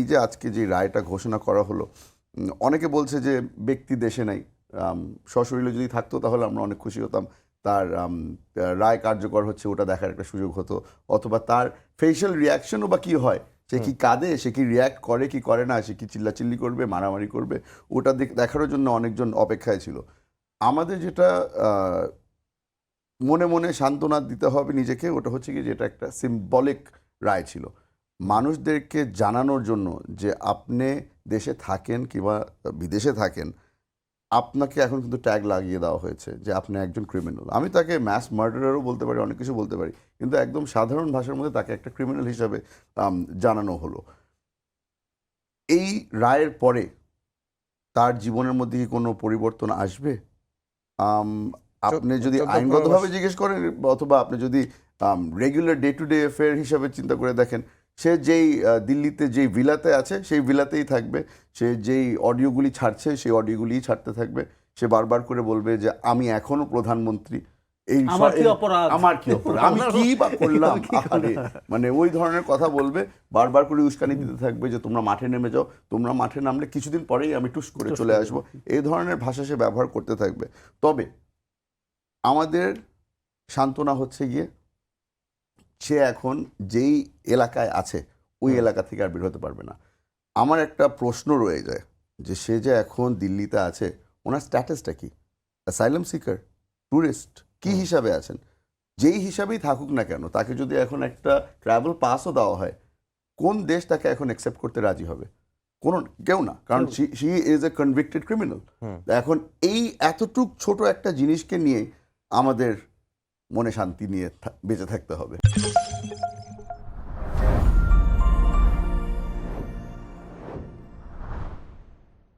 যে আজকে যে রায়টা ঘোষণা করা হলো, অনেকে বলছে যে ব্যক্তি দেশে নাই, সশরীরে যদি থাকতো তাহলে আমরা অনেক খুশি হতাম, তার রায় কার্যকর হচ্ছে ওটা দেখার একটা সুযোগ হতো, অথবা তার ফেশিয়াল রিয়াকশনও বা কী হয়, সে কি কাঁদে, সে কি রিয়্যাক্ট করে কি করে না, সে কি চিল্লাচিল্লি করবে, মারামারি করবে, ওটা দেখার জন্য অনেকজন অপেক্ষায় ছিল। আমাদের যেটা মনে মনে সান্ত্বনা দিতে হবে নিজেকে, ওটা হচ্ছে কি, যেটা একটা সিম্বলিক রায় ছিল মানুষদেরকে জানানোর জন্য যে আপনি দেশে থাকেন কিংবা বিদেশে থাকেন, আপনাকে এখন কিন্তু ট্যাগ লাগিয়ে দেওয়া হয়েছে যে আপনি একজন ক্রিমিনাল। আমি তাকে ম্যাস মার্ডারারও বলতে পারি, অনেক কিছু বলতে পারি, কিন্তু একদম সাধারণ ভাষার মধ্যে তাকে একটা ক্রিমিনাল হিসাবে জানানো হলো। এই রায়ের পরে তার জীবনের মধ্যে কি কোনো পরিবর্তন আসবে? আপনি যদি আইনগতভাবে জিজ্ঞেস করেন, অথবা আপনি যদি regular day to day affair হিসাবে চিন্তা করে দেখেন, সে যেই দিল্লিতে যেই ভিলাতে আছে সেই ভিলাতেই থাকবে, সে যেই অডিওগুলি ছাড়ছে সেই অডিওগুলিই ছাড়তে থাকবে, সে বারবার করে বলবে যে আমি এখনো প্রধানমন্ত্রী, এই আমার কি অপরাধ, আমি কি বা করলাম, মানে ওই ধরনের কথা বলবে, বারবার করে উস্কানি দিতে থাকবে যে তোমরা মাঠে নেমে যাও, তোমরা মাঠে নামলে কিছুদিন পরেই আমি টুস করে চলে আসবো, এই ধরনের ভাষা সে ব্যবহার করতে থাকবে। তবে আমাদের সান্ত্বনা হচ্ছে গিয়ে সে এখন যেই এলাকায় আছে ওই এলাকা থেকে আর বের হতে পারবে না। আমার একটা প্রশ্ন রয়ে যায় যে সে যে এখন দিল্লিতে আছে, ওনার স্ট্যাটাসটা কি? অ্যাসাইলাম সিকার, ট্যুরিস্ট, কি হিসাবে আছেন? যেই হিসাবেই থাকুক না কেন, তাকে যদি এখন একটা ট্রাভেল পাসও দেওয়া হয়, কোন দেশ তাকে এখন অ্যাকসেপ্ট করতে রাজি হবে? কেউ না, কারণ she is a convicted criminal. এখন এই এতটুক ছোট একটা জিনিসকে নিয়ে আমাদের মনে শান্তি নিয়ে বেঁচে থাকতে হবে।